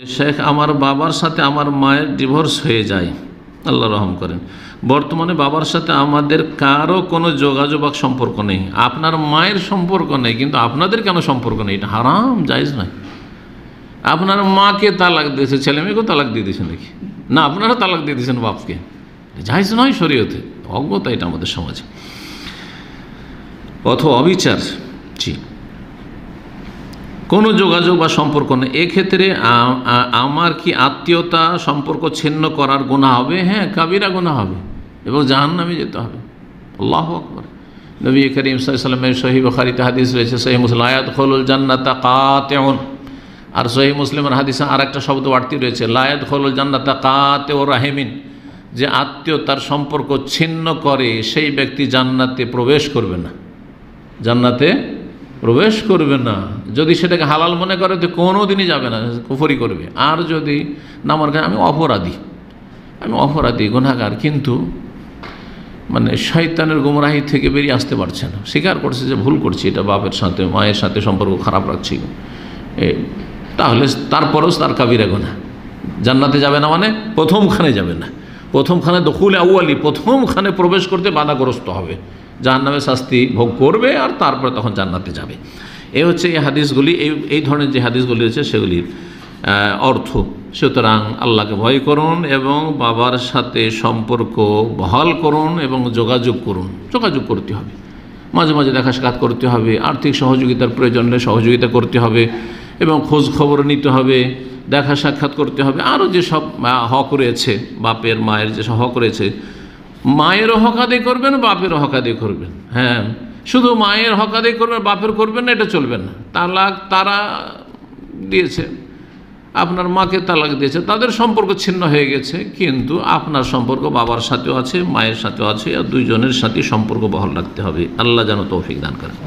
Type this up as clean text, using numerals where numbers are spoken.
শেখ, আমার বাবার সাথে আমার মায়ের ডিভোর্স হয়ে যায়, আল্লাহ রহম করেন। বর্তমানে বাবার সাথে আমাদের কারো কোনো যোগাযোগ বা সম্পর্ক নেই। আপনার মায়ের সম্পর্ক নেই, কিন্তু আপনাদের কেন সম্পর্ক নেই? এটা হারাম, জায়েজ নয়। আপনার মাকে তালাক দিয়েছে, ছেলে মেয়েকেও তালাক দিয়ে দিয়েছেন নাকি? না, আপনারা তালাক দিয়ে দিয়েছেন বাপকে, জায়েজ নয় শরীয়তে। অজ্ঞতা এটা আমাদের সমাজে, অথবা অবিচার। জি, কোনো যোগাযোগ বা সম্পর্ক নেই। এক্ষেত্রে আমার কি আত্মীয়তা সম্পর্ক ছিন্ন করার গুনাহ হবে? হ্যাঁ, কাবিরা গুনাহ হবে এবং জাহান্নামে যেতে হবে। আল্লাহু আকবার। নবী করিম সাল্লাল্লাহু আলাইহি ওয়াসাল্লামের সহিহ বুখারীতে হাদিস রয়েছে, সহিহ মুসলিম, লা ইয়াদখুলুল জান্নাতা কাতিউন। আর সহিহ মুসলিমের হাদিসে আর একটা শব্দ বাড়তি রয়েছে, লা ইয়াদখুলুল জান্নাতা কাতিউর রাহিমিন, যে আত্মীয়তার সম্পর্ক ছিন্ন করে সেই ব্যক্তি জান্নাতে প্রবেশ করবে না, জান্নাতে প্রবেশ করবে না। যদি সেটাকে হালাল মনে করে তো কোনো দিনই যাবে না, কুফরি করবে। আর যদি না মনে করে আমি অপরাধী গুনাহগার, কিন্তু মানে শয়তানের গুমরাহি থেকে বেরিয়ে আসতে পারছে না, স্বীকার করছে যে ভুল করছি, এটা বাপের সাথে মায়ের সাথে সম্পর্ক খারাপ রাখছি, তাহলে তারপরেও তার কাবিরা গুনাহ। জান্নাতে যাবে না মানে প্রথমখানে যাবে না, প্রথমখানে দখুল আউয়ালি, প্রথমখানে প্রবেশ করতে বাধাগ্রস্ত হবে, জাহান্নামে শাস্তি ভোগ করবে, আর তারপরে তখন জান্নাতে যাবে। এই হচ্ছে এই হাদিসগুলি, এই ধরনের যে হাদিসগুলি রয়েছে সেগুলির অর্থ। সুতরাং আল্লাহকে ভয় করুন এবং বাবার সাথে সম্পর্ক বহাল করুন এবং যোগাযোগ করতে হবে, মাঝে মাঝে দেখা সাক্ষাৎ করতে হবে, আর্থিক সহযোগিতার প্রয়োজন হলে সহযোগিতা করতে হবে এবং খোঁজ খবর নিতে হবে, দেখা সাক্ষাৎ করতে হবে। আরও যেসব হক রয়েছে, বাপের মায়ের যেসব হক রয়েছে, মায়েরও হক আদায় করবেন, বাপেরও হক আদায় করবেন। হ্যাঁ, শুধু মায়ের হক আদায় করবেন, বাপের করবেন না, এটা চলবে না। তালাক তারা দিয়েছে, আপনার মাকে তালাক দিয়েছে, তাদের সম্পর্ক ছিন্ন হয়ে গেছে, কিন্তু আপনার সম্পর্ক বাবার সাথেও আছে, মায়ের সাথেও আছে, আর দুইজনের সাথে সম্পর্ক বহাল রাখতে হবে। আল্লাহ যেন তৌফিক দান করেন।